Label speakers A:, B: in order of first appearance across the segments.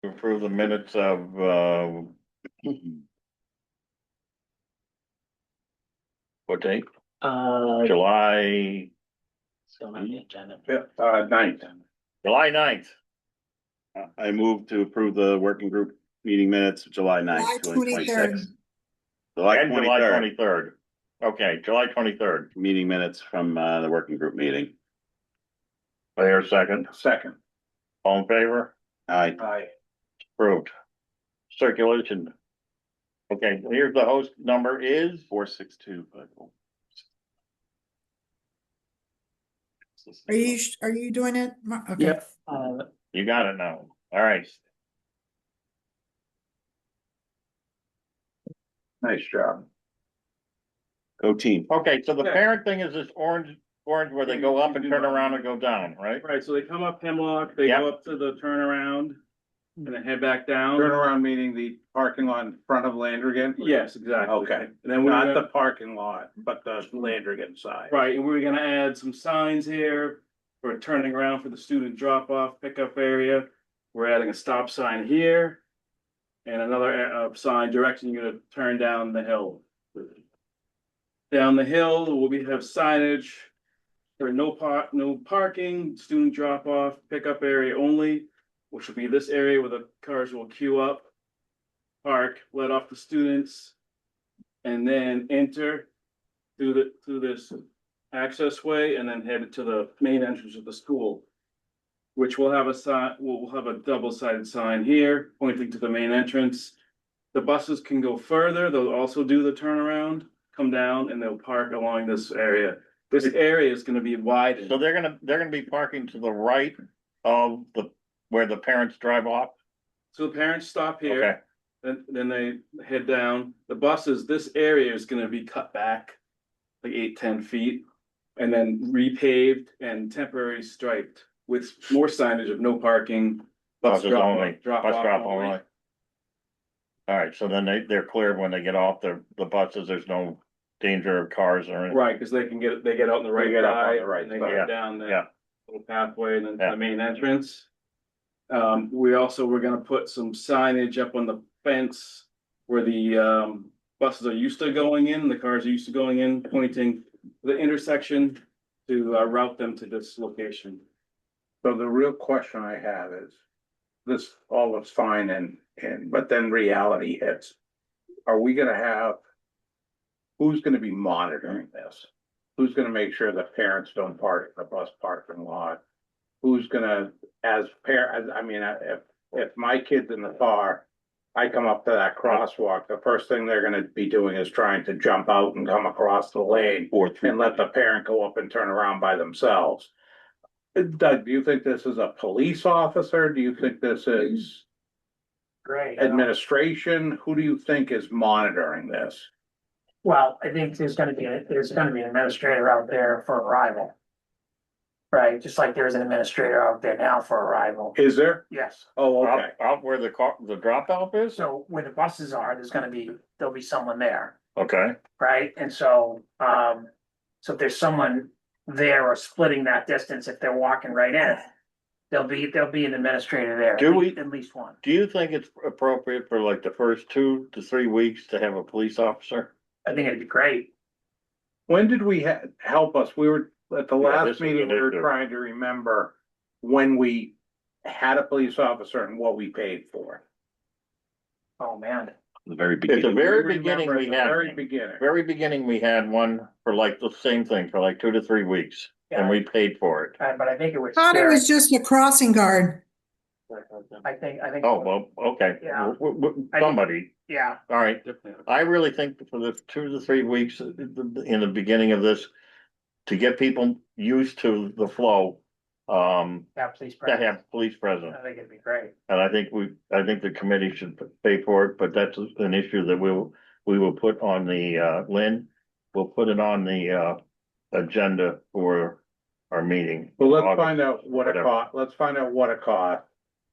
A: Approve the minutes of, what date? July,
B: Still on the agenda.
C: Ninth.
A: July 9th.
C: I move to approve the working group meeting minutes, July 9th,
D: July
C: 2026.
D: 23rd.
C: July
A: And July
C: 23rd,
A: 23rd. Okay, July 23rd.
C: meeting minutes from the working group meeting.
A: There, second.
C: Second.
A: All in favor?
C: Aye.
B: Aye.
A: Approved. Circulation. Okay, here's the host number is
C: 462.
D: Are you doing it? Okay.
B: Yep.
A: You got it now. All right.
C: Nice job. Go team.
A: Okay, so the
B: Okay.
A: parent thing is this orange where they go up and turn around and go down, right?
E: Right, so they come up Hemlock, they
A: Yep.
E: go up to the turnaround and then head back down.
C: Turnaround meaning the parking lot in front of Landrigan?
E: Yes, exactly.
C: Okay.
E: And then we're
C: Not the
E: gonna,
C: parking lot, but the Landrigan side.
E: right, and we're gonna add some signs here for turning around for the student drop off pickup area. We're adding a stop sign here. And another sign directing you to turn down the hill. Down the hill, have signage. For no parking, student drop off, pickup area only, which will be this area where the cars will queue up. Park, let off the students. And then enter through this access way and then head to the main entrance of the school. Which will have a sign, we'll have a double-sided sign here pointing to the main entrance. The buses can go further, they'll also do the turnaround, come down and they'll park along this area. This area is gonna be widened.
A: So they're gonna be parking to the right of where the parents drive off?
E: So the parents stop
A: Okay,
E: here, then they head down. The buses, this area is gonna be cut back like 8-10 feet. And then repaved and temporary striped with more signage of no parking.
A: buses only,
E: Drop
A: bus
E: off
A: drop
E: only.
A: only. All right, so then they're clear when they get off the buses, there's no danger of cars or anything.
E: Right, cause they get out on the right
C: get up on
E: side,
C: the right
E: and they
C: side.
E: go down
A: Yeah.
E: the little pathway and then to
A: Yeah.
E: the main entrance. We're gonna put some signage up on the fence where the buses are used to going in, the cars are used to going in, pointing the intersection to route them to this location.
F: So the real question I have is, this all looks fine but then reality hits. Are we gonna have? Who's gonna be monitoring this? Who's gonna make sure that parents don't park in the bus parking lot? Who's gonna, I mean, if my kid's in the car, I come up to that crosswalk, the first thing they're gonna be doing is trying to jump out and come across the lane and let the parent go up and turn around by themselves. Doug, do you think this is a police officer? Do you think this is
B: Great.
F: administration? Who do you think is monitoring this?
B: Well, I think there's gonna be an administrator out there for arrival. Right, just like there's an administrator out there now for arrival.
F: Is there?
B: Yes,
F: Oh, okay.
A: Out where the drop off is?
B: so where the buses are, there'll be someone there,
A: Okay,
B: right? And so, so if there's someone there or splitting that distance, if they're walking right in, there'll be an administrator there. At least one.
A: do you think it's appropriate for like the first 2 to 3 weeks to have a police officer?
B: I think it'd be great.
F: When did we help us? We were, at the
A: Yeah,
F: last
A: this is
F: meeting,
A: an
F: we were
A: issue.
F: trying to remember when we had a police officer and what we paid for.
B: Oh, man.
C: The very
A: At the
C: beginning.
A: very
F: We
A: beginning,
F: remember
A: we
F: at the
A: had,
F: very beginning.
A: very beginning, we had one for like the same thing for like 2 to 3 weeks and we paid for it.
B: But I think it was.
D: Thought it was just a crossing guard.
B: I think.
A: Oh, well, okay.
B: Yeah.
A: Somebody,
B: Yeah,
A: all right.
E: Definitely.
A: I really think for the 2 to 3 weeks in the beginning of this, to get people used to the flow,
B: that police
A: to
B: presence.
A: have police present.
B: I think it'd be great.
A: And I think the committee should pay for it, but that's an issue that we will put on the, Lynn, we'll put it on the, agenda for our meeting.
F: Well, let's
A: August,
F: find out what it
A: whatever.
F: cost. Let's find out what it cost.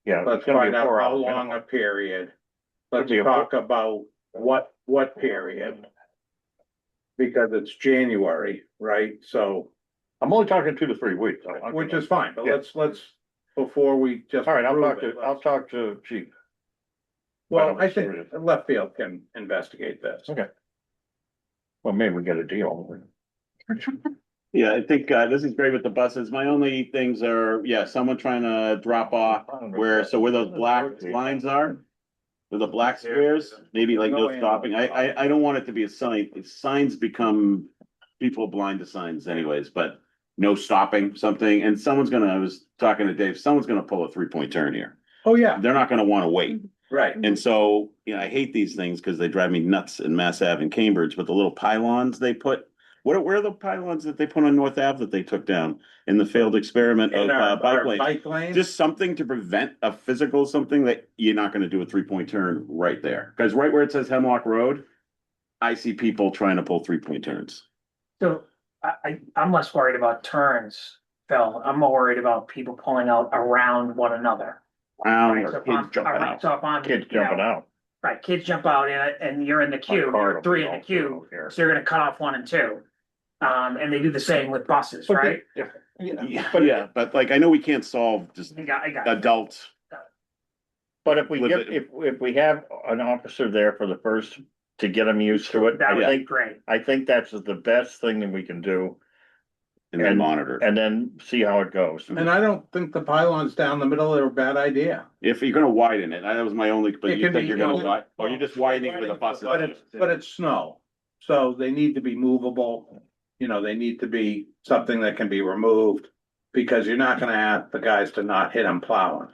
A: Yeah.
F: Let's
A: it's gonna be
F: find
A: a
F: out
A: 4
F: how
A: hour
F: long
A: minimum.
F: a period. Let's
A: be a
F: talk about what period. Because it's January, right? So,
A: I'm only talking 2 to 3 weeks.
F: which is fine, but
A: Yeah.
F: let's, before we just.
A: All right,
F: approve it,
A: I'll talk to Chief.
F: Well, I think left field can investigate this.
A: Okay. Well, maybe we get a deal.
C: Yeah, I think, this is great with the buses. My only things are, yeah, someone trying to drop off where those black lines are. Where the black squares, maybe like no stopping. I don't want it to be a sign. Signs become, people are blind to signs anyways, but no stopping something. And I was talking to Dave, someone's gonna pull a 3-point turn here.
F: Oh, yeah,
C: They're not gonna wanna wait.
F: right.
C: And so, I hate these things because they drive me nuts in Mass Ave and Cambridge, but the little pylons they put, where are the pylons that they put on North Ave that they took down in the failed experiment of
F: In our
C: bike lanes?
F: bike lane,
C: Just something to prevent a physical, something that you're not gonna do a 3-point turn right there. Cause right where it says Hemlock Road, I see people trying to pull 3-point turns.
B: So I'm less worried about turns, Phil. I'm more worried about people pulling out around one another.
C: Round
B: Right, so
C: or
B: if
C: kids
B: I'm-
C: jumping
B: all right,
C: out.
B: So if I'm.
A: Kids
B: you know,
A: jumping out.
B: Right, kids jump out in it and you're in the queue,
A: car
B: you're
A: will
B: three
A: be
B: in the
A: all
B: queue,
A: here.
B: so you're gonna cut off 1 and 2. And they do the same with buses,
A: But
B: right?
C: Yeah, but like, I know we can't solve just
B: I got it.
C: adult.
A: But if we
C: With
A: get,
C: it.
A: if we have an officer there for the first, to get them used to it,
B: That
A: I
B: would be
A: think,
B: great.
A: I think that's the best thing that we can do.
C: And then monitor.
A: And then see how it goes.
F: and I don't think the pylons down the middle are a bad idea.
C: If you're gonna widen it, that was my only, but
F: It
C: you
F: can
C: think
F: be,
C: you're
F: you
C: gonna
F: know,
C: widen, or you're just widening with the buses?
F: But it's snow, so they need to be movable. They need to be something that can be removed, because you're not gonna ask the guys to not hit them plowing.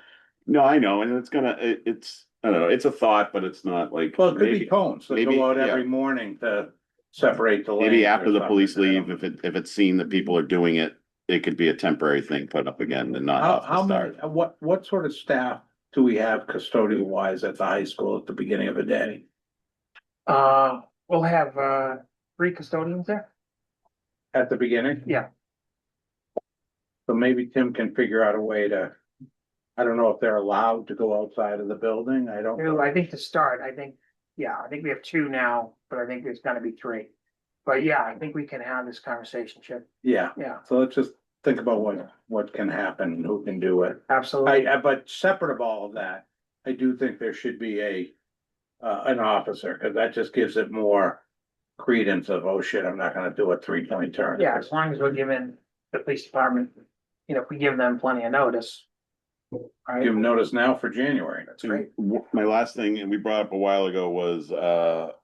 C: No, I know, and it's, I don't know, it's a thought, but it's not like.
F: Well, it could be
C: maybe-
F: cones that
C: maybe,
F: go out
C: yeah.
F: every morning to separate the lanes.
C: Maybe
F: or
C: after the
F: something.
C: police
F: I don't
C: leave,
F: know.
C: if it's seen that people are doing it, it could be a temporary thing put up again and not off
F: How
C: the
F: many,
C: start.
F: what sort of staff do we have custodial wise at the high school at the beginning of the day?
B: We'll have 3 custodians there.
F: At the beginning?
B: Yeah.
F: So maybe Tim can figure out a way to, I don't know if they're allowed to go outside of the building, I don't.
B: I think to start, I think we have 2 now, but I think there's gonna be 3. But yeah, I think we can have this conversation, Chip.
F: Yeah,
B: Yeah,
F: so let's just think about what can happen and who can do it.
B: absolutely.
F: But separate of all of that, I do think there should be an officer, cause that just gives it more credence of, oh shit, I'm not gonna do a 3-point turn.
B: Yeah, as long as we're giving the police department, if we give them plenty of notice. Right,
F: Give them notice now for January.
B: that's great.
C: My last thing, and we brought up a while ago, was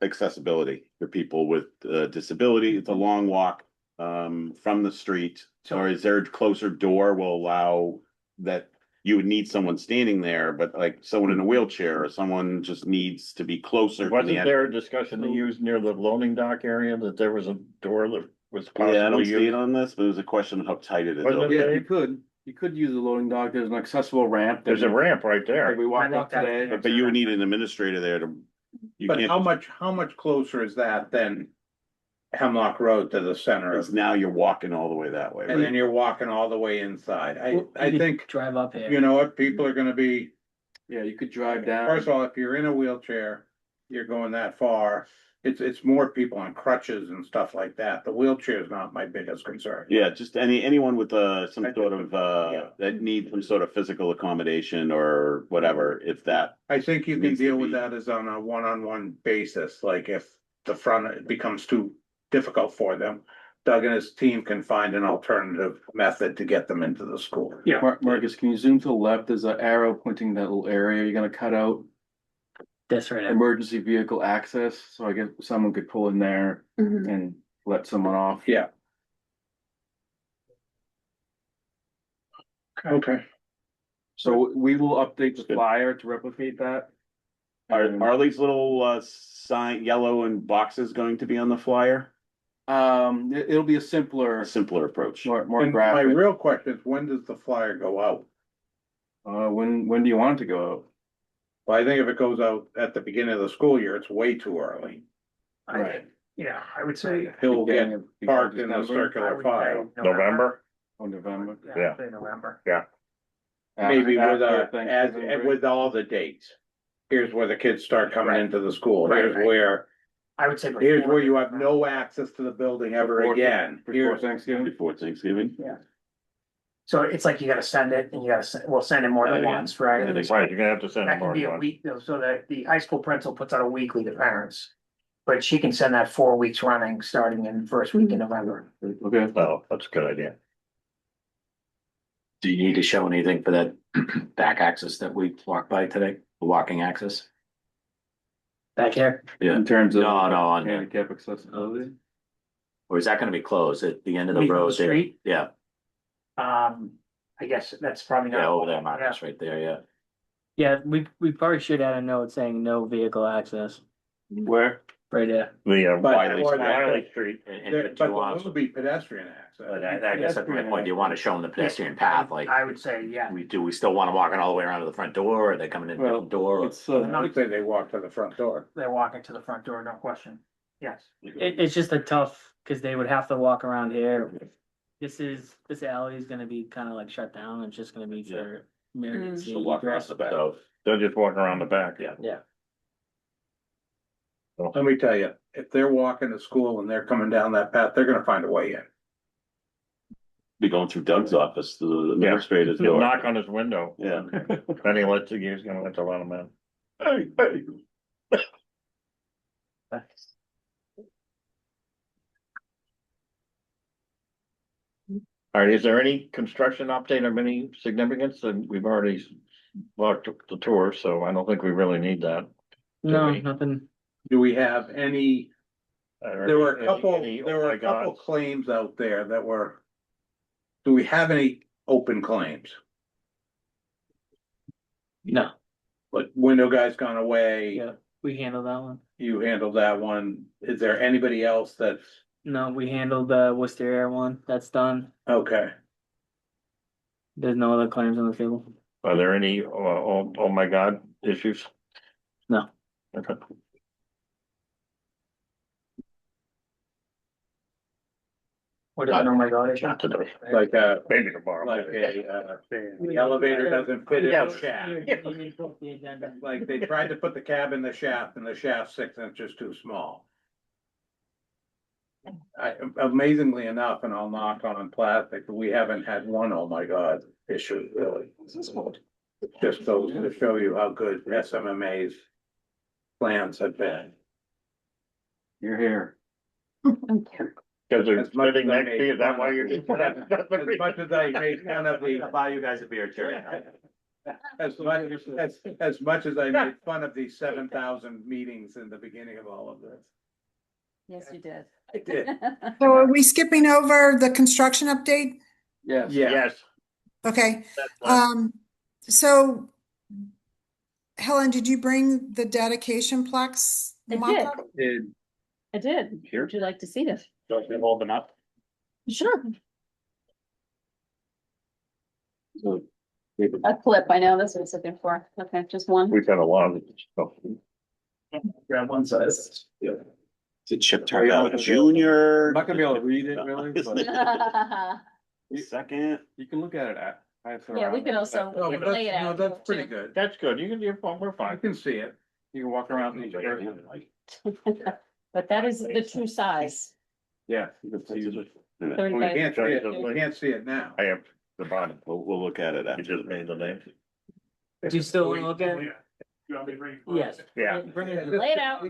C: accessibility for people with disability. It's a long walk from the street. Or is there a closer door will allow that you would need someone standing there, but like someone in a wheelchair or someone just needs to be closer to
A: Wasn't
C: the end.
A: there a discussion to use near the loading dock area that there was a door that was
C: Yeah, I don't
A: possibly
C: see it
A: used?
C: on this, but it was a question of how tight it is.
A: Wasn't
C: over
A: it-
C: there.
E: Yeah, you could use the loading dock. There's an accessible ramp.
A: There's a ramp right there.
E: Like we walked
B: I
E: up
B: think
E: today.
C: But you would need an administrator there to. You
F: But
C: can't,
F: how much closer is that than Hemlock Road to the center
C: because
F: of,
C: now you're walking all the way that way.
F: and
C: right?
F: then you're walking all the way inside? I think,
B: Drive up here.
F: you know what, people are gonna be,
E: Yeah, you could drive down.
F: first of all, if you're in a wheelchair, you're going that far. It's more people on crutches and stuff like that. The wheelchair is not my biggest concern.
C: Yeah, just anyone with some
F: I
C: sort
F: think-
C: of
F: yeah.
C: that needs some sort of physical accommodation or whatever, if that.
F: I think you can
C: Needs to
F: deal with
C: be-
F: that as on a one-on-one basis, like if the front becomes too difficult for them. Doug and his team can find an alternative method to get them into the school.
B: Yeah.
E: Marcus, can you zoom to the left? There's an arrow pointing that little area you're gonna cut out.
B: That's right.
E: Emergency vehicle access, so I guess someone could pull in there and let someone off.
F: Yeah. Okay.
E: So we will update the flyer to replicate that.
C: Are these little sign, yellow and boxes going to be on the flyer?
E: It'll be a simpler,
C: A simpler approach.
E: more
F: And my
E: graphic.
F: real question is, when does the flyer go out?
E: When do you want it to go out?
F: Well, I think if it goes out at the beginning of the school year, it's way too early.
E: Right.
B: Yeah, I would say.
F: He'll get
E: Beginning of
F: parked in the
E: December?
B: I
F: circular
B: would
F: file.
B: say
A: November?
E: Oh, November.
A: Yeah.
B: I'd say November.
F: Maybe with
E: After
F: as
E: Thanksgiving break?
F: with all the dates. Here's where the kids start coming
B: Right.
F: into the school.
B: Right,
F: Here's
B: right.
F: where,
B: I would say.
F: here's
B: before
F: where you have
B: November.
F: no access to the building ever
E: Before-
F: again.
E: Before
F: Here's,
E: Thanksgiving.
C: Before Thanksgiving.
B: So it's like you gotta send it and you gotta send, we'll send it more than once, right?
A: Right, you're gonna have to send
B: That
A: them
B: can
A: more
B: be
A: than
B: a
A: one.
B: week, though, so that the high school principal puts out a weekly to parents. But she can send that 4 weeks running, starting in first week in November.
C: Okay.
A: Oh, that's a good idea.
G: Do you need to show anything for that back access that we walked by today, the walking access?
B: Back here,
G: Yeah,
C: In terms of.
G: No, no, on the-
C: Handicap accessibility.
G: or is that gonna be closed at the end of the
B: Leave the
G: road there?
B: street?
G: Yeah,
B: I guess that's probably
G: yeah,
B: not,
G: over there, Marcus, right there, yeah.
H: Yeah, we probably should add a note saying no vehicle access
C: Where?
H: right there.
A: The
F: But-
A: Wiley
F: or
A: Wiley
F: that-
A: Street.
G: And
F: There,
G: do
F: but
G: you want-
F: there will be pedestrian access.
G: but I guess that's my point, do you wanna show them the pedestrian path, like,
B: I would say, yeah.
G: we still wanna walk all the way around to the front door, or are they coming in a
C: Well,
G: different door? or-
C: It's,
F: I would say they walk to the front door.
B: They're walking to the front door, no question. Yes.
H: It's just a tough, cause they would have to walk around here. This alley is gonna be kinda like shut down, it's just gonna be for emergency
C: So walk across
H: egress.
C: the back.
G: So,
A: They'll just walk around the back.
G: Yeah.
H: Yeah,
F: Let me tell you, if they're walking to school and they're coming down that path, they're gonna find a way in.
C: Be going through Doug's office, the
A: Yeah.
C: administrator's
A: He'll
C: door.
A: knock on his window.
C: Yeah.
A: Then he lets, he's gonna let the let him in.
C: Hey, hey.
A: All right, is there any construction update of any significance? And we've already walked the tour, so I don't think we really need that.
H: no,
A: we?
H: nothing,
F: Do we have any, there were a couple,
A: Any-
F: there
A: oh
F: were
A: my
F: a couple
A: God.
F: claims out there that were. Do we have any open claims?
H: no,
F: Like window guy's gone away,
H: yeah, we handled that one.
F: you handled that one. Is there anybody else that's,
H: No, we handled the Worcester Air one, that's done,
F: okay,
H: there's no other claims on the table.
A: Are there any, oh my God, issues?
H: No.
A: Okay.
B: What is it, oh my God, it's
A: Not today,
F: like
A: maybe tomorrow.
F: like the elevator doesn't fit in the shaft. Like they tried to put the cab in the shaft and the shaft's 6 inches too small. Amazingly enough, and I'll knock on plastic, we haven't had one, oh my God, issue really. Just goes to show you how good SMMA's plans have been.
C: You're here.
A: Cause they're
F: As much
A: sitting
F: as I
A: next to you, is that why you're?
F: As much as I made fun of the,
G: I'll buy you guys a beer, Jerry.
F: as much as I made fun of the 7,000 meetings in the beginning of all of this.
I: Yes, you did.
F: I did.
D: So are we skipping over the construction update?
C: Yes.
F: Yeah,
A: Yes.
D: Okay,
A: that's fine.
D: so Helen, did you bring the dedication plaques?
I: I did.
D: mock-up?
I: I did.
A: Here?
I: Would you like to see this?
A: Don't you hold them up?
I: Sure. A clip, I know, that's what I was looking for. Okay, just one.
A: We've got a lot of stuff.
E: Grab one size. Yeah.
C: Is it Chip
E: Are you
C: Terrell
E: not gonna be
C: Junior?
E: I'm not gonna be able to read it really, but
C: Second.
E: you can look at it at.
I: Yeah, we can also
F: no, but
I: lay it
F: that's, no,
I: out.
F: that's pretty good.
A: That's good, you can, we're
F: I
A: fine.
F: can see it.
E: You can walk around. and
I: But that is the true size.
E: Yeah. You can see it.
I: 30
F: We
I: by-
F: can't see it, we can't see it now.
A: I have the bottom,
C: We'll look at it
A: you
C: after.
A: just made the name.
H: Do you still wanna look at it?
E: You want me to bring?
H: Yes.
A: Yeah.
H: Bring it in.
I: Lay it out.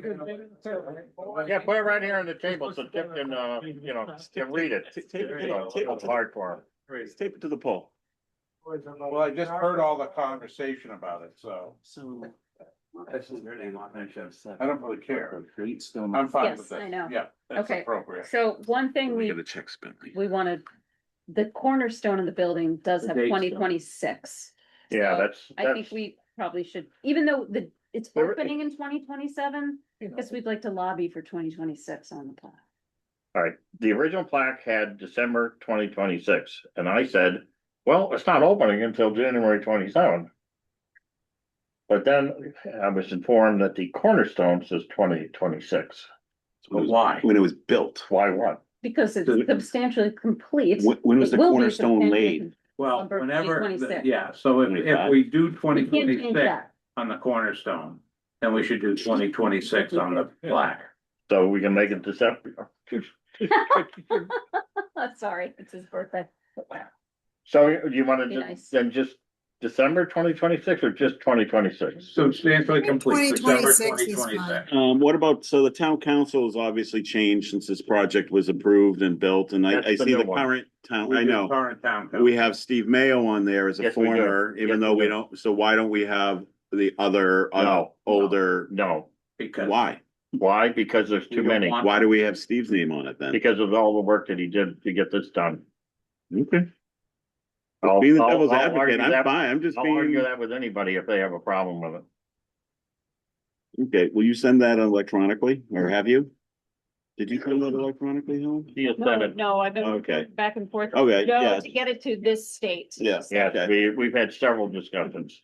A: Yeah, put it right here on the table so Tip can, can read it. It's hard for
C: Tape it to the pole.
F: Well, I just heard all the conversation about it, so
H: So,
F: I don't really care. I'm fine
I: Yes,
F: with it.
I: I know.
F: Yeah, that's
I: Okay.
F: appropriate.
I: So one thing
C: We get a check spent.
I: we wanted, the cornerstone of the building does have
E: The date's
I: 2026.
A: it. Yeah,
I: So I think
A: that's,
I: we probably should, even though it's
A: There-
I: opening in 2027, I guess we'd like to lobby for 2026 on the plaque.
A: all right, the original plaque had December 2026, and I said, well, it's not opening until January 27. But then I was informed that the cornerstone says 2026.
F: But why?
C: When it was built.
A: Why what?
I: Because it's
F: Does it-
I: substantially complete.
C: When was
I: It
C: the
I: will be
C: cornerstone
I: substantially
C: laid?
F: Well,
I: Number
F: whenever,
I: 2026.
F: yeah, so if we do twenty
I: We can't change
F: twenty-six
I: that.
F: on the cornerstone, then we should do 2026 on the plaque.
A: So we can make it December.
I: Sorry, it's his birthday.
A: So do you wanna
I: Be
A: do,
I: nice.
A: then just December 2026 or just 2026?
F: Substantially complete December
D: 2026 is fine.
F: 2026.
C: What about, so the town council has obviously changed since this project was approved and built, and I
A: That's the
C: see the
A: new one.
C: current town,
F: We
C: I
F: do
C: know.
F: Current town.
C: We have Steve Mayo on there as a
A: Yes, we do.
C: former,
A: Yes,
C: even though
A: we
C: we
A: do.
C: don't, so why don't we have the other,
A: No.
C: older,
A: No.
F: Because
C: why?
A: Why? Because there's
F: We
A: too
F: don't
A: many.
F: want-
C: Why do we have Steve's name on it then?
A: Because of all the work that he did to get this done.
C: Okay.
A: I'll-
C: Being the
A: I'll-
C: devil's
A: I'll
C: advocate,
A: argue
C: I'm
A: that-
C: fine, I'm just
A: I'll argue
C: being,
A: that with anybody if they have a problem with it.
C: okay, will you send that electronically, or have you? Did you send that electronically, Helen?
A: He has
I: No,
A: said it.
I: no, I've been
C: Okay,
I: back and forth.
C: okay,
I: No,
C: yeah,
I: to get it to this state.
C: yeah,
A: Yes,
C: okay.
A: we've had several discussions.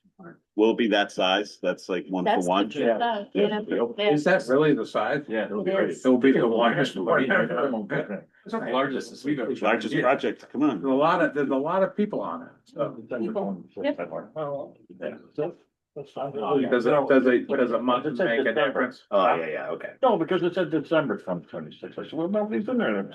C: Will it be that size? That's like one for
I: That's
C: one?
I: the truth, you know,
F: is that really the size?
E: Yeah, it'll be
I: It
E: ready.
I: is.
F: It'll be the largest.
E: It's not the largest. It's
C: Largest project, come on.
F: There's a lot of people on it, so.
I: People, yep.
F: Does a month make a difference?
C: Oh, yeah, okay.
A: No, because it said December 2026. I said, well, nobody's in there.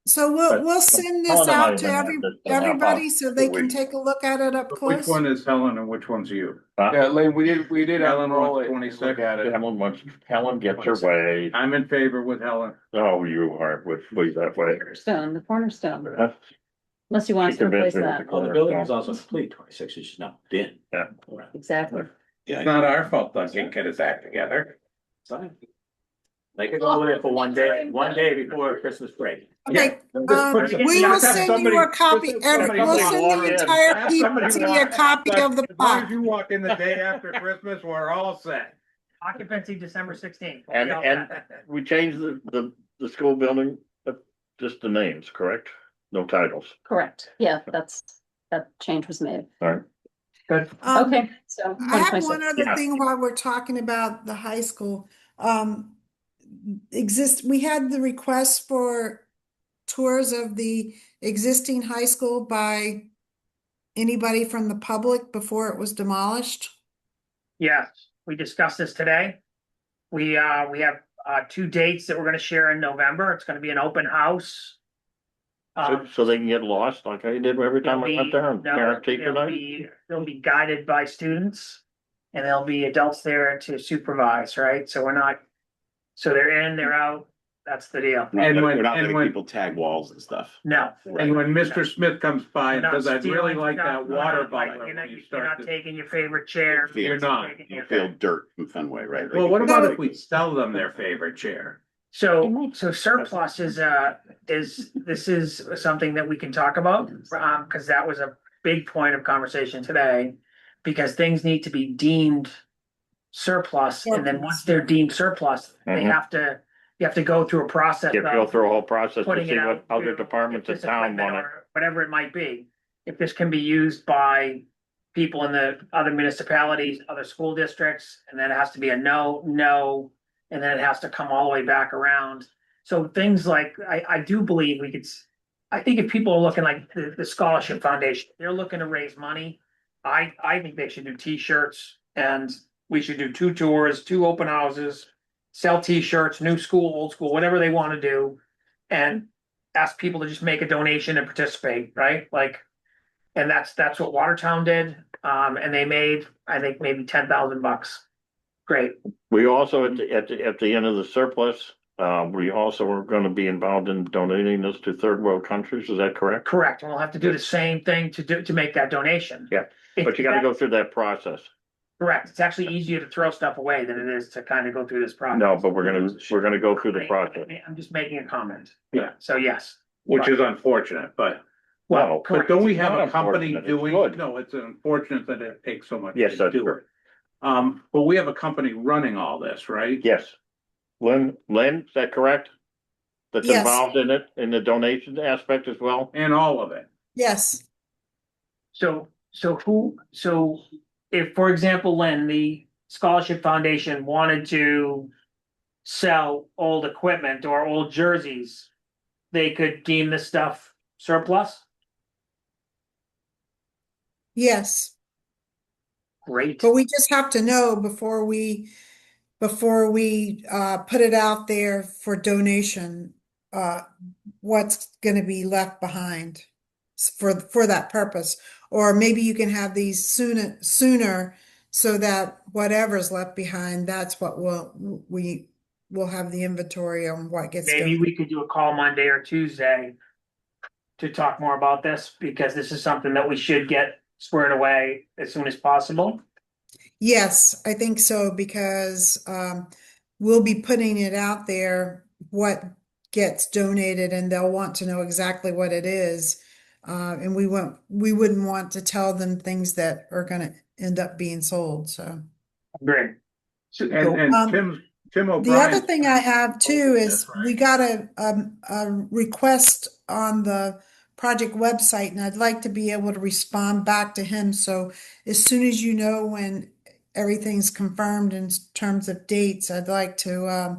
D: So
A: But-
D: we'll send
A: Helen
D: this
A: and I
D: out
A: have
D: to
A: been at this for
D: everybody
A: about
D: so they
A: a
D: can
A: week.
D: take a look at it up
F: Which
D: close.
F: one is Helen and which one's you?
E: Yeah, Lane, we did
F: Helen
E: unroll
F: wants
E: it.
F: 26.
E: Look at it.
A: Helen gets her way.
F: I'm in favor with Helen.
A: Oh, you are with that way.
I: Cornerstone, the cornerstone,
A: Huh?
I: unless you want us
A: She
I: to replace
A: convinced me with
I: that.
A: the
G: Well, the building is also complete, 26 is not in.
A: Yeah.
I: Exactly.
F: It's not our fault that he get his act together.
G: Fine. They could go there for one day before Christmas break.
D: Okay,
B: Put it in
D: we
B: the
D: will
B: office.
D: send you a copy,
A: somebody
D: we'll
A: walk
D: send the
A: in.
D: entire
F: Have somebody
D: PPT a
F: walk-
D: copy of the
F: As long as
D: plaque.
F: you walk in the day after Christmas, we're all set.
B: Occupancy December 16th.
A: And we changed the school building, just the names, correct? No titles.
I: Correct, yeah, that change was made.
A: All right.
B: Good.
I: Okay, so.
D: I have one
I: 2026.
D: other
A: Yeah.
D: thing while we're talking about the high school. We had the request for tours of the existing high school by anybody from the public before it was demolished.
B: Yes, we discussed this today. We have 2 dates that we're gonna share in November. It's gonna be an open house.
A: So they can get lost like I did every time I went there and parent teacher night?
B: They'll be guided by students. And there'll be adults there to supervise, right? So they're in, they're out, that's the deal.
C: We're not letting people tag walls and stuff.
B: No.
F: And when Mr. Smith comes by and
B: You're not
F: says, I'd really
B: stealing
F: like
B: stuff,
F: that
B: you're
F: water
B: not, like,
F: bottle.
B: You're
F: when you
B: not
F: start to-
B: taking your favorite chair.
C: You're
F: not.
C: You feel dirt in Fenway, right?
F: Well, what about if we sell them their favorite chair?
B: So surplus this is something that we can talk about, cause that was a big point of conversation today. Because things need to be deemed surplus, and then once they're deemed surplus, they
A: Mhm.
B: you have to go through a process
A: You go
B: of
A: through a whole process to
B: putting
A: see
B: it
A: what
B: out.
A: other
B: to-
A: departments
B: if
A: of
B: this
A: town
B: equipment
A: want it.
B: or Whatever it might be, if this can be used by people in the other municipalities, other school districts, and then it has to be a no, and then it has to come all the way back around. So things like, I do believe I think if people are looking like the Scholarship Foundation, they're looking to raise money. I think they should do T-shirts, and we should do 2 tours, 2 open houses, sell T-shirts, new school, old school, whatever they wanna do. And ask people to just make a donation and participate, right? Like, and that's what Watertown did, and they made, I think, maybe $10,000. Great.
A: We also, at the end of the surplus, we also are gonna be involved in donating this to third world countries, is that correct?
B: Correct, and we'll have to do the same thing to make that donation.
A: Yeah, But you gotta go through that process.
B: Correct, it's actually easier to throw stuff away than it is to kind of go through this process.
A: No, but we're gonna go through the process.
B: I'm just making a comment.
F: Yeah.
B: So yes,
F: Which is unfortunate, but,
A: Well,
F: but don't we have
A: It's not
F: a company
A: unfortunate, it's
F: doing,
A: good.
F: no, it's unfortunate that it takes so much
A: Yes,
F: to
A: that's
F: do
A: true.
F: it. But we have a company running all this, right?
A: Yes. Lynn, is that correct? That's
D: Yes.
A: involved in it, in the donation aspect as well?
F: And all of it.
D: Yes,
B: so if, for example, Lynn, the Scholarship Foundation wanted to sell old equipment or old jerseys, they could deem this stuff surplus?
D: yes,
B: Great.
D: but we just have to know before we put it out there for donation, what's gonna be left behind. for that purpose. Or maybe you can have these sooner so that whatever's left behind, that's what we'll have the inventory on what gets
B: Maybe
D: done.
B: we could do a call Monday or Tuesday to talk more about this, because this is something that we should get squared away as soon as possible.
D: Yes, I think so, because we'll be putting it out there, what gets donated, and they'll want to know exactly what it is. And we wouldn't want to tell them things that are gonna end up being sold, so.
B: Great.
F: And
D: Um,
F: Tim
D: The other
F: O'Brien.
D: thing I have too is we got a request on the project website, and I'd like to be able to respond back to him. So as soon as you know when everything's confirmed in terms of dates, I'd like to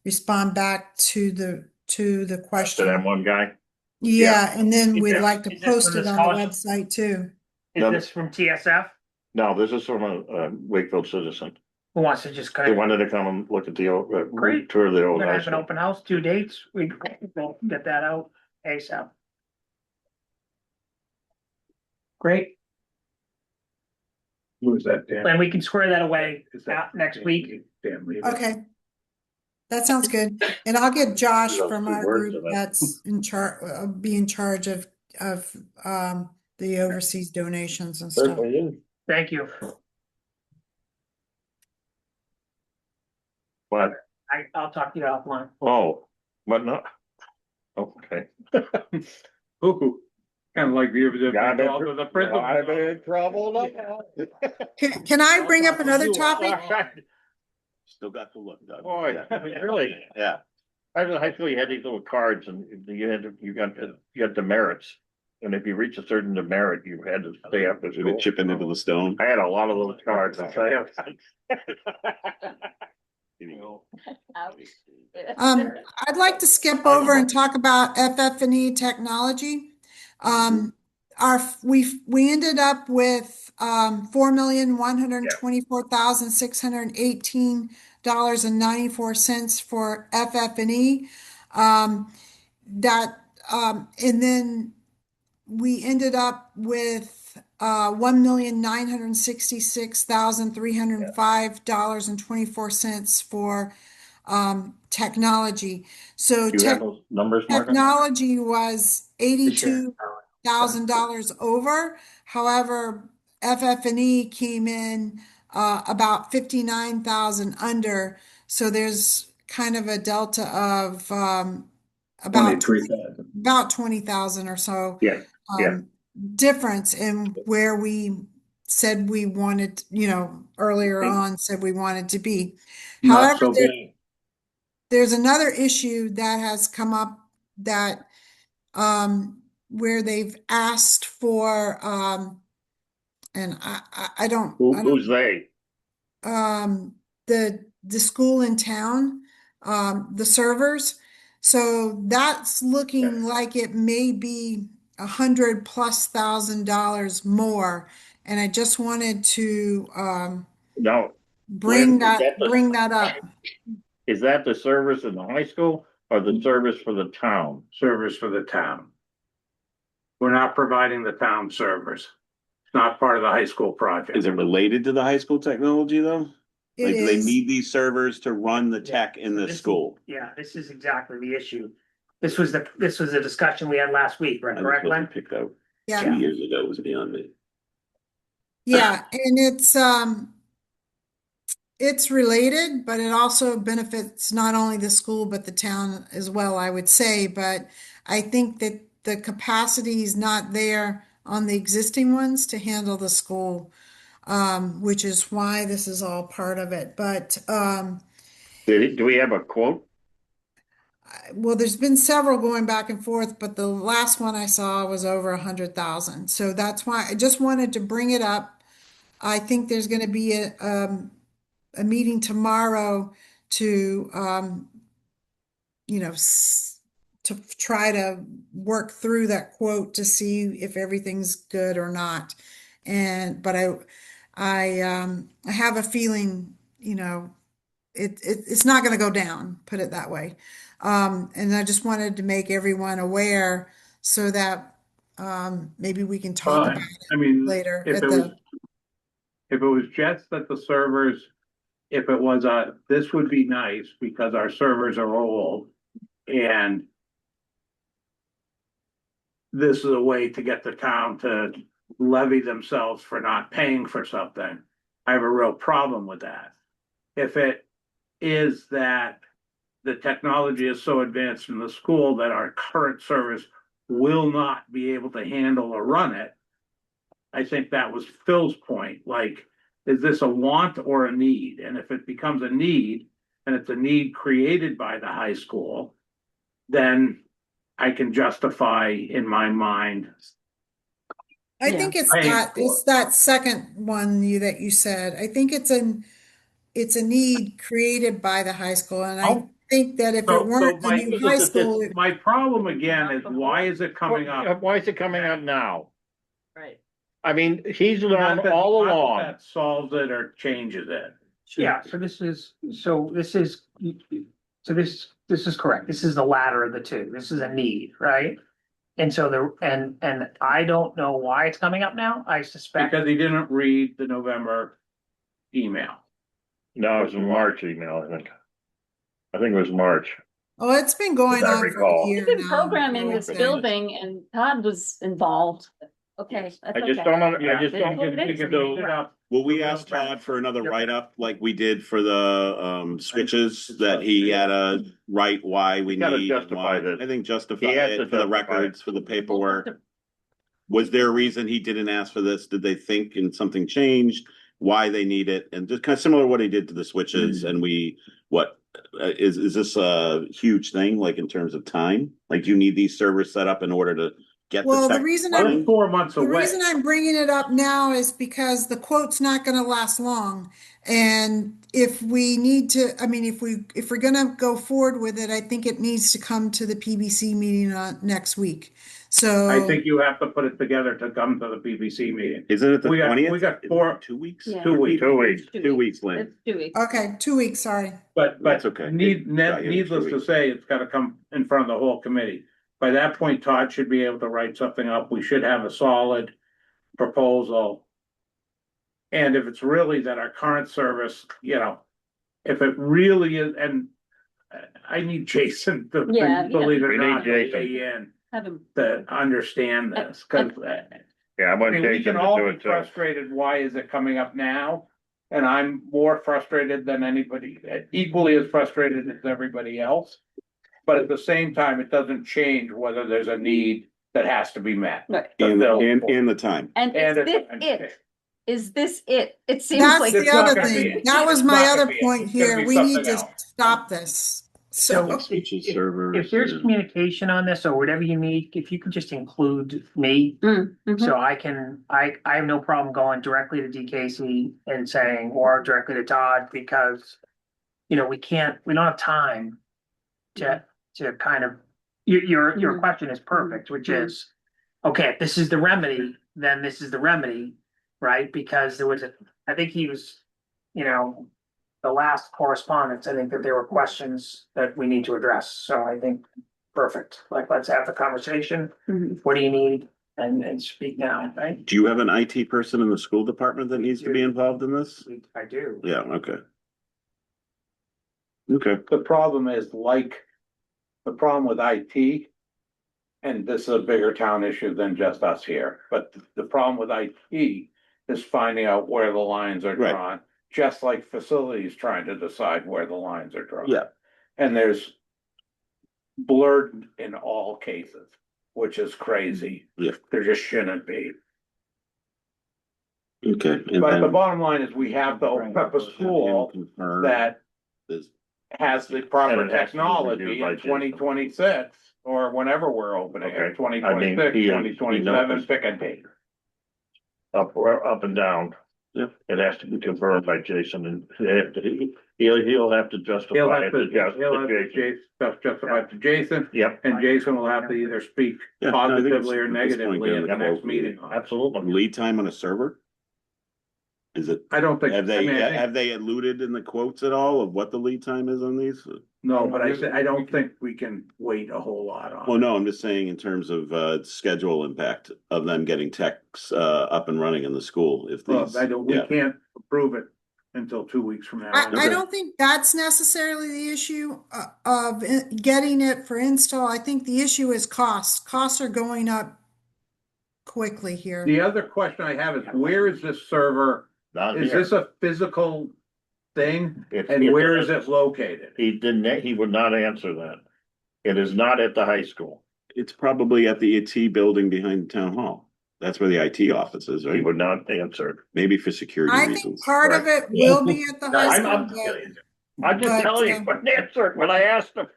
D: respond back to the
A: To that
D: question.
A: one guy?
D: Yeah, and then we'd
B: Is
D: like to
B: this from
D: post
B: the
D: it on the
B: scholarship?
D: website too.
B: Is this from TSF?
A: No, this is from a Wakefield citizen.
B: Who wants to just
A: They wanted to come and look at the old,
B: Great.
A: tour of the
B: We're
A: old
B: gonna
A: high
B: have an
A: school.
B: open house, 2 dates, we'll get that out ASAP. Great,
F: Who is that, Dan?
B: and we can square that away
F: Is that
B: next week.
F: Dan Levy?
D: Okay. That sounds good. And I'll get Josh
A: Those
D: from
A: two
D: our
A: words
D: group
A: of it.
D: that's in charge, be in charge of the overseas donations and stuff.
A: Certainly is.
B: Thank you.
A: But,
B: I'll talk to you offline.
A: oh, but not, okay.
F: Ooh, kind of like the
A: Got it.
F: involved with the prison.
A: I'm in trouble now.
D: Can I bring up another topic?
C: Still got the look, Doug.
A: Boy,
C: Yeah.
A: really?
C: Yeah.
A: I was in high school, you had these little cards and you got demerits. And if you reach a certain demerit, you had to stay after
C: You're
A: school.
C: chipping into the stone.
A: I had a lot of those cards. I'll tell you.
D: I'd like to skip over and talk about FF&E technology. We ended up with $4,124,618.94 for FF&E. And then we ended up with $1,966,305.24 for technology. So
A: Do you have those numbers, Margaret?
D: technology was $82,000 over. However, FF&E came in about 59,000 under. So there's kind of a delta of about 20,000 or so.
A: Yeah, yeah.
D: Difference in where we said we wanted, earlier on said we wanted to be.
F: Not
D: However,
F: so bad.
D: there's another issue that has come up that where they've asked for and I don't
A: Who's they?
D: The school in town, the servers. So that's looking like it may be $100,000+ more. And I just wanted to
A: No,
D: bring
A: Is
D: that up.
A: is that the service in the high school or the service for the town?
F: Service for the town. We're not providing the town servers. It's not part of the high school project.
C: Is it related to the high school technology though?
D: It
C: Like, do they
D: is.
C: need these servers to run the tech in the
B: This is-
C: school?
B: Yeah, this is exactly the issue. This was a discussion we had last week, right?
C: I
B: Correct,
C: was
B: Glenn?
C: picked out
D: Yeah.
C: 2 years ago, it was beyond me.
D: Yeah, and it's related, but it also benefits not only the school but the town as well, I would say. But I think that the capacity is not there on the existing ones to handle the school, which is why this is all part of it. But
A: Do we have a quote?
D: well, there's been several going back and forth, but the last one I saw was over 100,000. So that's why I just wanted to bring it up. I think there's going to be a meeting tomorrow to to try to work through that quote to see if everything's good or not. But I have a feeling, it's not going to go down, put it that way. And I just wanted to make everyone aware so that maybe we can talk about it
F: I mean,
D: later
F: if
D: at
F: it was,
D: the,
F: if it was just that the servers, if it was this would be nice because our servers are old and this is a way to get the town to levy themselves for not paying for something. I have a real problem with that. If it is that the technology is so advanced in the school that our current service will not be able to handle or run it. I think that was Phil's point, like, is this a want or a need? And if it becomes a need, and it's a need created by the high school, then I can justify in my mind.
D: I
I: Yeah.
D: think
F: Paying for
D: it's that second one that you said. I think it's a need created by the high school, and I
F: Oh.
D: think that if it
F: So
D: weren't a
F: my,
D: new high school,
F: my problem again is why is it coming up?
A: Why is it coming up now?
H: Right.
A: I mean, he's known
F: Not that-
A: all
F: not that
A: along.
F: That solves it or changes it.
B: Yeah, so this is correct. This is the latter of the two. This is a need, right? And so and I don't know why it's coming up now. I suspect.
F: Because he didn't read the November email.
A: No, it was a March email, I think. I think it was March.
D: oh, it's been going
A: As I
D: on for a
A: recall.
D: year
I: We've been
D: now.
I: programming this
A: Okay.
I: building and Todd was involved. Okay, that's
A: I just
I: okay.
A: don't, I
F: Yeah,
A: just
F: you
A: don't.
F: can- you can look it up.
C: Will we ask Todd for another write-up like we did for the switches that he had to write why we
A: You gotta
C: need?
A: justify
C: why?
A: this.
C: I think justify
A: He has
C: it
A: to
C: for the
A: justify
C: records, for the paperwork. Was there a reason he didn't ask for this? Did they think and something changed? Why they need it? And just kind of similar to what he did to the switches and is this a huge thing, like in terms of time? Like, do you need these servers set up in order to get
D: Well,
C: the
D: the reason
F: Well,
D: I'm
F: it's 4 months
D: The
F: away.
D: reason I'm bringing it up now is because the quote's not going to last long. And if we need to, I mean, if we're going to go forward with it, I think it needs to come to the PBC meeting next week. So
F: I think you have to put it together to come to the PBC meeting.
C: Isn't it the
F: We got
C: 20th?
F: 4
C: 2 weeks?
I: Yeah.
F: 2 weeks.
A: 2 weeks.
C: 2 weeks, Lynn.
I: It's 2 weeks.
D: okay, 2 weeks, sorry.
F: But
C: That's okay.
F: Needless to say, it's gotta come in front of the whole committee. By that point, Todd should be able to write something up. We should have a solid proposal. And if it's really that our current service, if it really is, and I need Jason to,
I: Yeah,
F: believe it or
A: We need
F: not, to
A: Jason.
F: weigh in
I: Have him.
F: to understand this, cause
A: Yeah, I
F: I
A: want
F: mean, we
A: Jason
F: can
A: to
F: all
A: do
F: be
A: it too.
F: frustrated, why is it coming up now? And I'm more frustrated than anybody, equally as frustrated as everybody else. But at the same time, it doesn't change whether there's a need that has to be met.
I: Right.
F: to
C: And
F: fill.
C: the time.
I: And
F: And
I: is this
F: it's-
I: it? Is this it? It seems
D: That's
I: like.
D: the
F: It's not
D: other
F: gonna be
D: thing.
F: it.
D: That was
F: It's
D: my
F: not gonna
D: other
F: be it.
D: point
F: It's gonna
D: here.
F: be
D: We need
F: something
D: to
F: else.
D: stop this.
B: So
D: So,
C: Switches, servers.
B: if there's communication on this or whatever you need, if you could just include me.
I: Mhm.
B: So I have no problem going directly to DKC and saying, or directly to Todd, because. We don't have time to kind of, your
I: Mhm.
B: question is perfect, which
I: Mhm.
B: is. Okay, if this is the remedy, then this is the remedy, right? Because I think he was, the last correspondence, I think that there were questions that we need to address, so I think. Perfect, like, let's have the conversation,
I: Mhm.
B: what do you need, and speak now, right?
C: Do you have an IT person in the school department that needs to be involved in this?
B: I do.
C: Yeah, okay. Okay.
F: The problem is the problem with IT. And this is a bigger town issue than just us here, but the problem with IT is finding out where the lines are
C: Right.
F: drawn. Just like facilities trying to decide where the lines are drawn.
C: Yeah.
F: And there's blurred in all cases, which is crazy.
C: Yeah.
F: There just shouldn't be.
C: Okay. And
F: But the
C: then
F: bottom line is we have to open up a school
C: confirm
F: that
C: this-
F: has the proper
A: And it has to be
F: technology
A: reviewed by
F: in
A: Jason.
F: 2026. Or whenever we're opening
A: Okay.
F: it, 2026,
A: he
F: 2027,
A: knows.
F: pick a date.
A: Up and down.
C: Yeah.
A: It has to be confirmed by Jason and he'll have to
F: He'll
A: justify
F: have
A: it
F: to,
A: to Jason.
F: justify it to Jason,
A: Yep,
F: and Jason will have to either speak
C: Yeah, no, I think it's-
F: positively or
C: at this point,
F: negatively at the
C: then,
F: next meeting. on it.
A: absolutely.
C: lead time on a server? Is it,
F: I don't think,
C: have
F: I mean,
C: they,
F: I think,
C: have they alluded in the quotes at all of what the lead time is on these?
F: No, but I said, I don't think we can wait a whole lot on.
C: Well, no, I'm just saying in terms of schedule impact of them getting techs up and running in the school if
F: Well,
C: these.
F: I don't, we
C: Yeah.
F: can't approve it until 2 weeks from now.
D: I don't think that's necessarily the issue of getting it for install. I think the issue is costs. Costs are going up quickly here.
F: The other question I have is, where is this server?
A: Not
F: Is
A: here.
F: this a physical thing?
A: It's-
F: And where is
A: it's-
F: it located?
A: He would not answer that. It is not at the high school.
C: It's probably at the IT building behind town hall. That's where the IT office is,
A: He
C: right?
A: would not answer it.
C: Maybe for security
D: I think
C: reasons.
D: part of it will be at the high
A: I'm
D: school.
A: I'm just
D: but,
A: telling you, he wouldn't answer it when I asked him.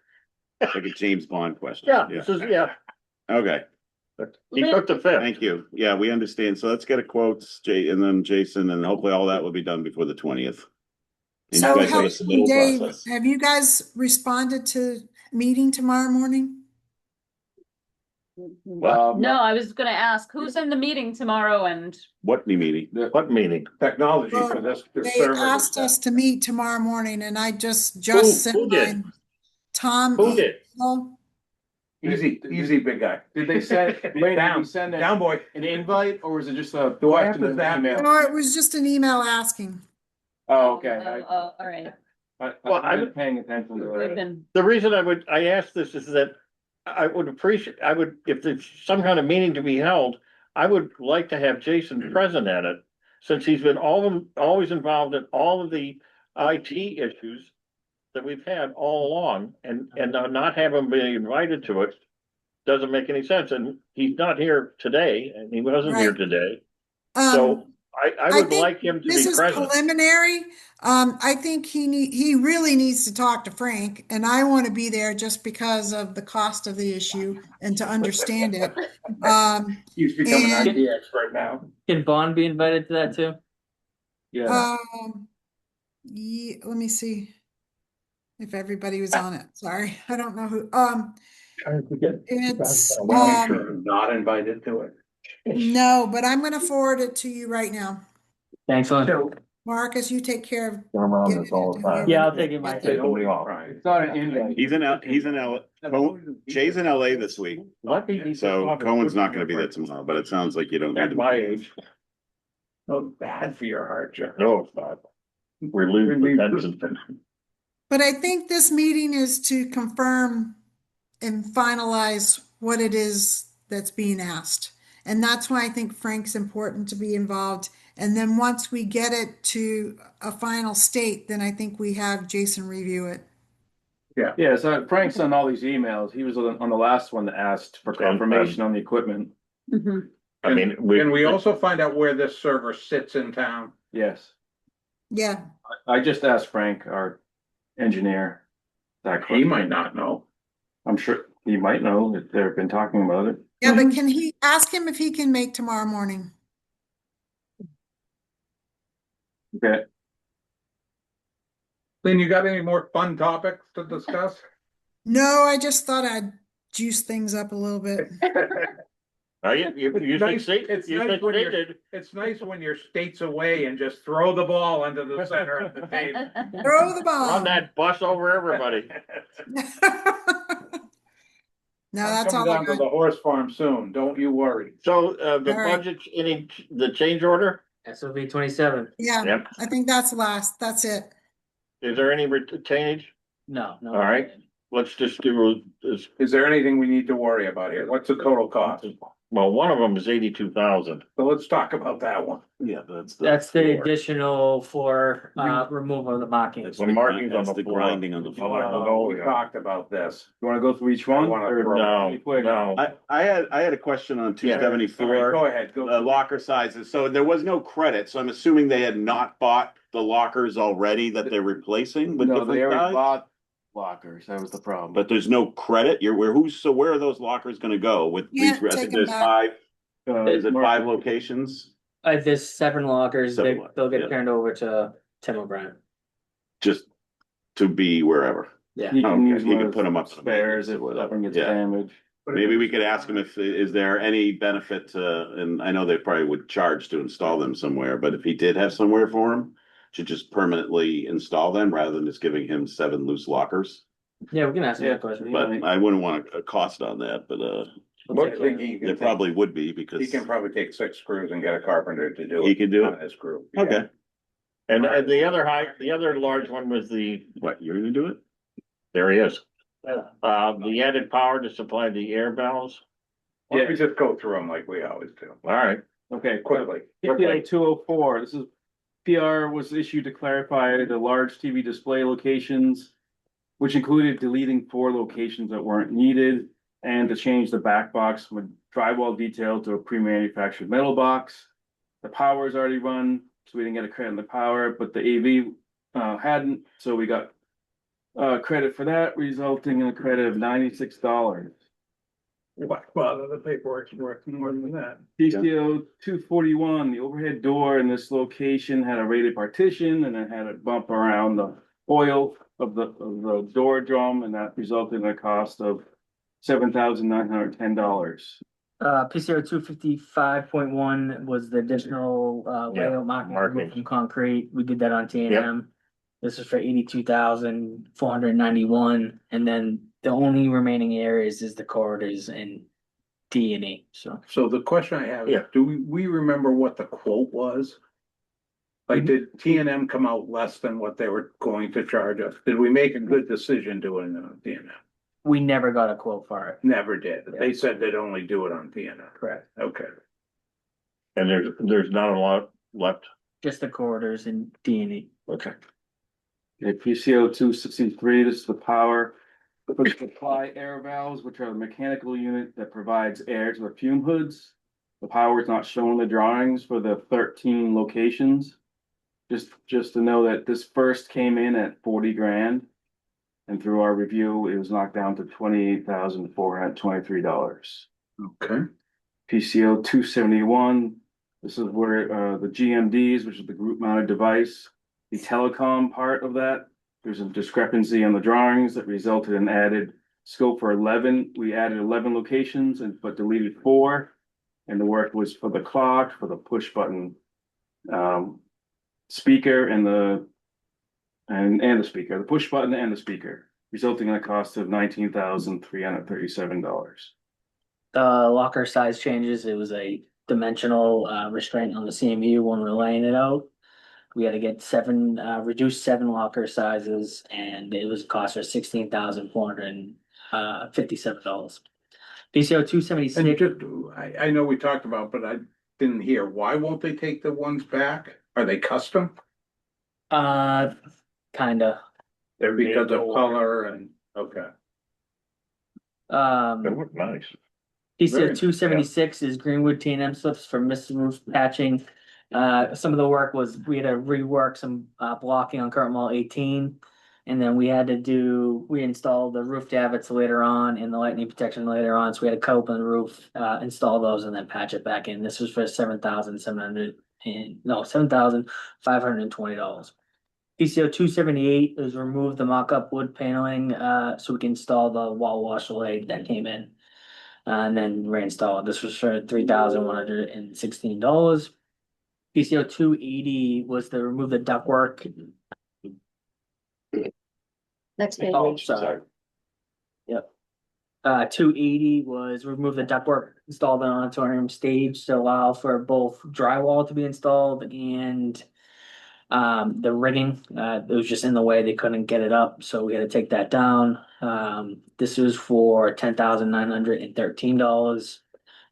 C: It's like a James Bond question.
A: Yeah, this is, yeah,
C: Okay,
A: he took the fifth.
C: thank you. Yeah, we understand. So let's get a quote, Jay, and then Jason, and hopefully all that will be done before the 20th. And
D: So
C: you guys have a
D: help
C: submittal
D: Dave,
C: process.
D: have you guys responded to meeting tomorrow morning?
A: What?
I: No, I was gonna ask, who's in the meeting tomorrow and
C: What meeting?
A: What meeting?
F: Technology
D: Well,
F: for this
D: They
F: server.
D: asked us to meet tomorrow morning and I just
A: Who
D: sent
A: did?
D: my Tom.
A: Who did?
D: email.
F: Easy, big guy.
E: Did they send, Lane, did
F: Down,
E: he send
F: down, boy.
E: an invite or was it just a
F: Do I have
E: question
F: to
E: in
F: zap
E: the email?
D: No, it was just an email asking.
E: Oh, okay.
I: all right,
A: Well,
E: I've been paying attention to
I: we've
E: it.
I: been,
A: The reason I asked this is that I would appreciate, if there's some kind of meeting to be held, I would like to have Jason present at it. Since he's been always involved in all of the IT issues that we've had all along and not have him be invited to it doesn't make any sense. And he's not here today and he wasn't here
D: Right.
A: today.
D: Um,
A: So I would
D: think
A: like him to
D: this
A: be
D: is
A: present.
D: preliminary. I think he really needs to talk to Frank and I want to be there just because of the cost of the issue and to understand it.
F: He's becoming an
D: And-
F: IT expert now.
H: Can Bond be invited to that too?
E: Yeah,
D: yeah, let me see if everybody was on it. Sorry, I don't know who, it's,
F: Make sure I'm not invited to it.
D: no, but I'm gonna forward it to you right now.
H: Thanks, Lon.
D: Marcus, you take care of.
A: I'm around
D: getting
A: this all
D: it
A: the
D: to
A: time.
D: whoever-
H: Yeah, I'll take it my
A: Take somebody off.
E: it's not an invite.
C: He's in Jay's in LA this week, so Cohen's not gonna be there tomorrow, but it sounds like you don't need
A: At
C: to.
A: my age,
F: Oh, bad for your heart, Joe.
A: no, it's not. We're losing the tension.
D: But I think this meeting is to confirm and finalize what it is that's being asked. And that's why I think Frank's important to be involved. And then once we get it to a final state, then I think we have Jason review it.
E: Yeah, so Frank sent all these emails. He was on the last one that asked for confirmation on the equipment.
I: mhm.
A: I mean,
F: Can we also find out where this server sits in town?
E: Yes,
D: Yeah,
E: I just asked Frank, our engineer. That
F: He
E: question.
F: might not know.
E: I'm sure he might know if they've been talking about it.
D: yeah, but can he ask him if he can make tomorrow morning?
E: Okay,
F: Lynn, you got any more fun topics to discuss?
D: No, I just thought I'd juice things up a little bit.
A: you
F: Nice-
A: succeeded,
F: it's
A: you
F: nice when you're-
A: succeeded.
F: It's nice when you're states away and just throw the ball into the center of the table.
D: Throw the
A: Run
D: ball.
A: that bus over everybody.
D: No,
F: I'm
D: that's
F: coming
D: all I
F: down to
D: got.
F: the horse farm soon, don't you worry.
A: So, the
D: All right.
A: budget, the change order,
H: SOV 27.
D: Yeah,
A: yep,
D: I think that's last. That's it.
A: is there any change?
H: No, no.
A: All right. Let's just do this,
F: Is there anything we need to worry about here? What's the total cost?
A: well, one of them is 82,000.
F: So let's talk about that one.
C: Yeah, that's.
H: That's the additional for removal of the markings.
A: The markings on
C: That's
A: the
C: the
A: floor.
C: grinding on the
F: We
C: floor.
F: talked about this.
E: you wanna go through each
F: I
E: one?
F: wanna
E: or
F: throw-
A: No,
E: really quick?
A: no,
C: I had a question on two
F: All right,
C: seventy-four.
F: Go ahead, go.
C: Locker sizes, so there was no credit, so I'm assuming they had not bought the lockers already that they're replacing with
E: No,
C: different
E: they already
C: guys?
E: bought lockers, that was the problem.
C: But there's no credit, where are those lockers gonna go with these,
D: Can't
C: I
D: take
C: think
D: 'em
C: there's
D: back.
C: 5,
E: Uh,
C: is it
E: Mark-
C: 5 locations?
H: There's 7 lockers.
C: Seven lockers,
H: They'll get
C: yeah.
H: turned over to Tim O'Brien.
C: Just to be wherever.
H: Yeah.
E: You can
C: Okay,
E: use
C: you
E: one
C: can
E: of
C: put 'em up to the
E: spares
C: maintenance or
E: if
C: whatever,
E: something gets
C: yeah.
E: damaged.
C: Maybe we could ask them is there any benefit to, and I know they probably would charge to install them somewhere, but if he did have somewhere for him, to just permanently install them rather than just giving him 7 loose lockers.
H: Yeah, we can ask him
E: Yeah,
H: that question.
C: but I wouldn't want a cost on that, but,
F: What think he
C: there
F: can
C: probably would be
F: he
C: because
F: can probably take 6 screws and get a carpenter to do it.
C: he can do
F: On
C: it.
F: his group.
C: Okay,
A: And the other large one was
C: what, you're gonna do it?
A: there he is. The added power to supply the air valves.
F: Why don't we just go through them like we always do,
A: All right,
E: Okay,
F: quickly.
E: PPA 204, this is, PR was issued to clarify the large TV display locations, which included deleting 4 locations that weren't needed, and to change the back box from a drywall detail to a pre-manufactured metal box. The power is already run, so we didn't get a credit on the power, but the AV hadn't, so we got credit for that, resulting in a credit of $96. Well, the paperwork's worth more than that. PCO 241, the overhead door in this location had a rated partition and it had a bump around the oil of the door drum, and that resulted in a cost of $7,910.
H: PCO 255.1 was the additional,
A: Yeah,
H: layout marking
A: markings.
H: from concrete. We did that on T and M. This is for 82,491, and then the only remaining areas is the corridors and D and E, so.
F: So the question I have is,
A: Yeah.
F: do we remember what the quote was? Like, did T and M come out less than what they were going to charge us? Did we make a good decision doing it on T and M?
H: We never got a quote for it.
F: Never did. They said they'd only do it on T and M.
H: Correct.
F: Okay.
A: and there's not a lot left.
H: Just the corridors and D and E.
A: Okay.
E: PCO 263, this is the power. For supply air valves, which are the mechanical unit that provides air to the fume hoods. The power is not shown in the drawings for the 13 locations. Just to know that this first came in at 40 grand. And through our review, it was knocked down to $28,423.
F: Okay.
E: PCO 271, this is where the GMDs, which is the group mounted device, the telecom part of that. There's a discrepancy on the drawings that resulted in added scope for 11. We added 11 locations but deleted 4. And the work was for the clock, for the push button speaker and the speaker, the push button and the speaker, resulting in a cost of $19,337.
H: The locker size changes, it was a dimensional restraint on the CMU when we were laying it out. We had to get reduced 7 locker sizes, and it was a cost of $16,457. PCO 276.
F: And just, I know we talked about, but I didn't hear, why won't they take the ones back? Are they custom?
H: Kinda.
F: They're because of color and, okay.
A: They look nice.
H: PCO 276 is Greenwood T&M slips for mist roof patching. Some of the work was, we had to rework some blocking on current wall 18. And then we installed the roof davits later on and the lightning protection later on. So we had to cut open the roof, install those and then patch it back in. This was for $7,520. PCO 278 is remove the mock-up wood paneling, so we can install the wall wash leg that came in. And then reinstall it. This was for $3,116. PCO 280 was to remove the ductwork.
I: Next page.
H: Oh, sorry. Yep. 280 was remove the ductwork, install the auditorium stage to allow for both drywall to be installed and the rigging. It was just in the way, they couldn't get it up, so we had to take that down. This was for $10,913.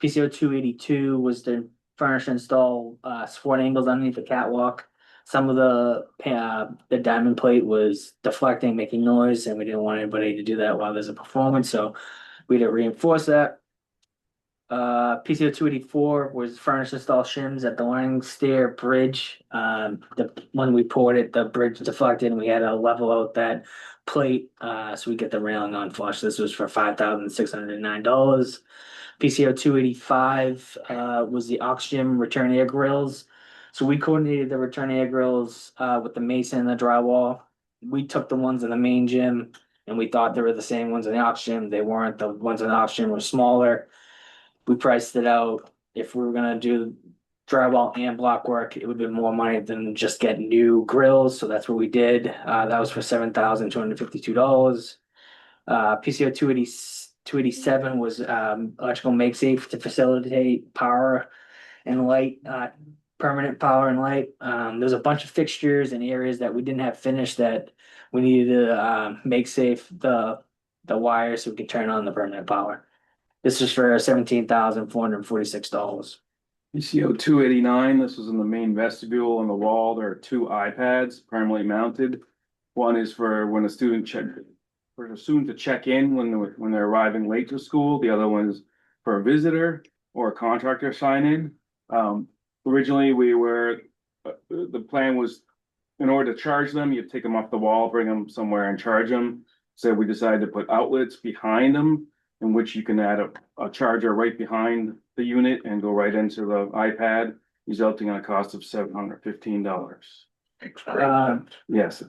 H: PCO 282 was to furnish and install support angles underneath the catwalk. Some of the diamond plate was deflecting, making noise, and we didn't want anybody to do that while there's a performance, so we had to reinforce that. PCO 284 was furnish install shims at the learning stair bridge. When we poured it, the bridge deflected and we had to level out that plate, so we get the railing on flush. This was for $5,609. PCO 285 was the oxygen return air grills. So we coordinated the return air grills with the mason and the drywall. We took the ones in the main gym and we thought they were the same ones in the oxygen. They weren't. The ones in the oxygen were smaller. We priced it out. If we were gonna do drywall and block work, it would be more money than just get new grills. So that's what we did. That was for $7,252. PCO 287 was, electrical make safe to facilitate power and light, permanent power and light. There's a bunch of fixtures and areas that we didn't have finished that we needed to, make safe the wires so we could turn on the permanent power. This is for $17,446.
E: PCO 289, this was in the main vestibule on the wall. There are two iPads permanently mounted. One is for when a student for a student to check in when they're arriving late to school. The other one is for a visitor or a contractor sign in. Originally the plan was in order to charge them, you take them off the wall, bring them somewhere and charge them. So we decided to put outlets behind them in which you can add a charger right behind the unit and go right into the iPad, resulting in a cost of $715. Yes.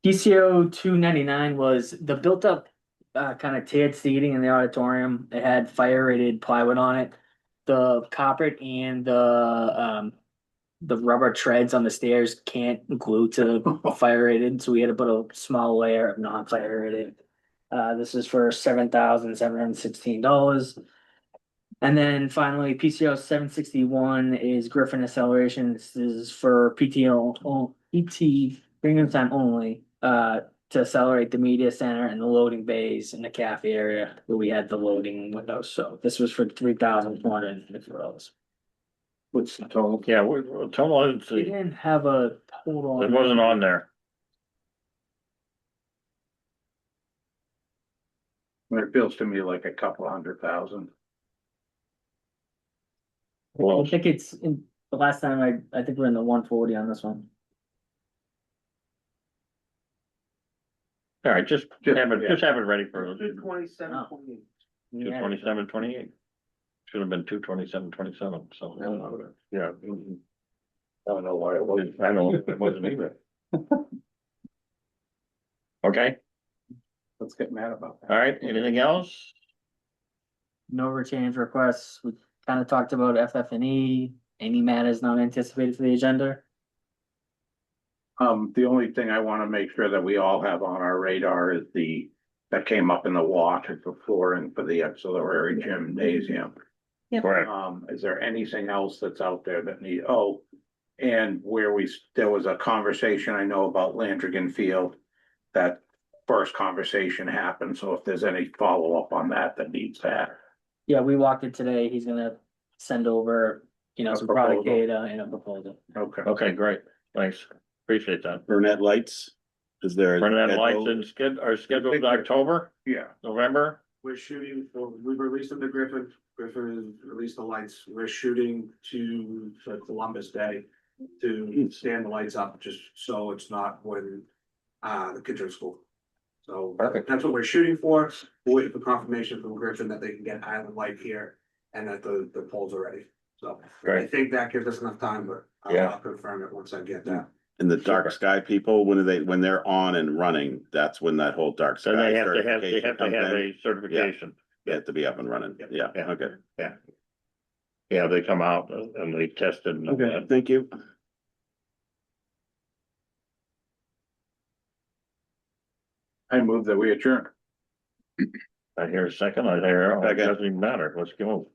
H: PCO 299 was the built up kind of tiered seating in the auditorium. It had fire rated plywood on it. The carpet and the rubber treads on the stairs can't glue to fire rated, so we had to put a small layer of non-fire rated. This is for $7,716. And then finally, PCO 761 is Griffin Acceleration. This is for PT premium time only, to accelerate the media center and the loading bays in the cafe area where we had the loading windows. So this was for $3,450.
A: What's the total? Yeah, total, let's
H: We
A: see.
H: didn't have a total.
A: It wasn't on there.
F: It feels to me like a couple $100,000.
A: Well,
H: I think it's in the last time I think we're in the 140 on this one.
A: all right, just have it ready for
H: Oh.
A: 227, 28. Should have been 227, so. Yeah. I don't know why it wasn't, I know it wasn't either. Okay,
F: Let's get mad about that.
A: all right, anything else?
H: No rechange requests. We kind of talked about FF&E. Any matters not anticipated for the agenda.
F: The only thing I wanna make sure that we all have on our radar is that came up in the water for flooring for the auxiliary gymnasium.
A: Correct.
F: Is there anything else that's out there that and there was a conversation I know about Landrigan Field. That first conversation happened, so if there's any follow-up on that needs that.
H: Yeah, we walked it today. He's gonna send over,
F: A
H: some product
F: proposal.
H: data and a proposal.
F: Okay.
A: Okay, great, thanks, appreciate that.
C: Burnett Lights, is there?
A: Running that lights and are scheduled in October,
F: Yeah.
A: November?
J: We're shooting for, we've released them to Griffin, Griffin has released the lights, we're shooting to for Columbus Day. To stand the lights up, just so it's not when the kids are in school. So
A: Perfect.
J: that's what we're shooting for, we're waiting for confirmation from Griffin that they can get island light here. And that the poles are ready, so I
A: Great.
J: think that gives us enough time, but
A: Yeah.
J: I'll confirm it once I get that.
C: And the dark sky people, when they're on and running, that's when that whole dark
A: So
C: sky.
A: they have to have
C: certification comes in.
A: a certification.
C: They have to be up and running, yeah,
A: Yeah.
C: okay.
A: Yeah, they come out and they test it. and-
C: Okay, thank you.
F: I move that we adjourn.
A: I hear a second, I hear, it
C: Second.
A: doesn't even matter, let's go.